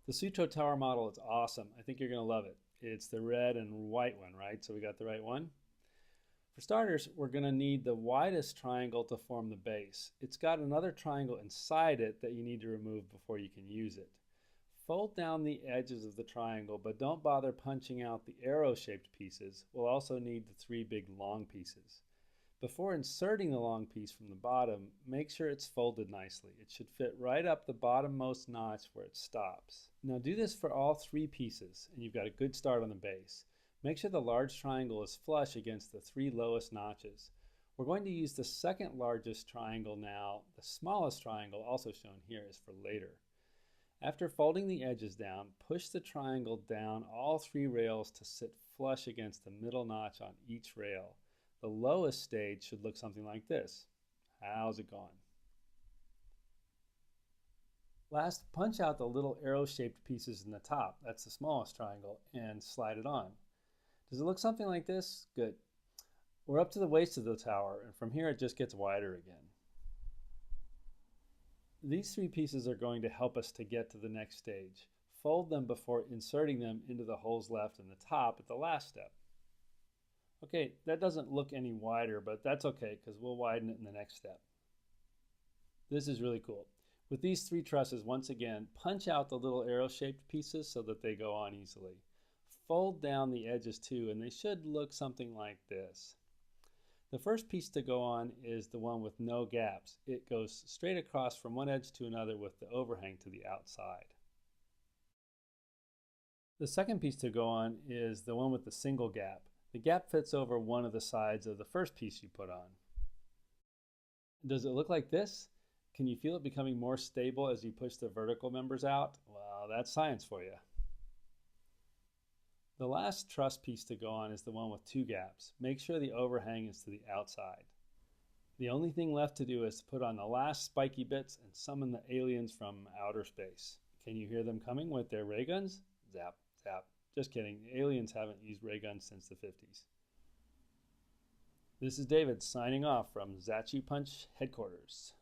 The Sutro Tower model is awesome. I think you're going to love it. It's the red and white one, right? So we got the right one. For starters, we're going to need the widest triangle to form the base. It's got another triangle inside it that you need to remove before you can use it. Fold down the edges of the triangle, but don't bother punching out the arrow-shaped pieces. We'll also need the three big long pieces. Before inserting the long piece from the bottom, make sure it's folded nicely. It should fit right up the bottommost notch where it stops. Now do this for all three pieces, and you've got a good start on the base. Make sure the large triangle is flush against the three lowest notches. We're going to use the second largest triangle now. The smallest triangle, also shown here, is for later. After folding the edges down, push the triangle down all three rails to sit flush against the middle notch on each rail. The lowest stage should look something like this. How's it going? Last, punch out the little arrow-shaped pieces in the top, that's the smallest triangle, and slide it on. Does it look something like this? Good. We're up to the waist of the tower, and from here it just gets wider again. These three pieces are going to help us to get to the next stage. Fold them before inserting them into the holes left in the top at the last step. Okay, that doesn't look any wider, but that's okay because we'll widen it in the next step. This is really cool. With these three trusses, once again, punch out the little arrow-shaped pieces so that they go on easily. Fold down the edges too, and they should look something like this. The first piece to go on is the one with no gaps. It goes straight across from one edge to another with the overhang to the outside. The second piece to go on is the one with the single gap. The gap fits over one of the sides of the first piece you put on. Does it look like this? Can you feel it becoming more stable as you push the vertical members out? Well, that's science for you. The last truss piece to go on is the one with two gaps. Make sure the overhang is to the outside. The only thing left to do is to put on the last spiky bits and summon the aliens from outer space. Can you hear them coming with their ray guns? Zap, zap. Just kidding, the aliens haven't used ray guns since the 50s. This is David signing off from Zatchu Punch headquarters.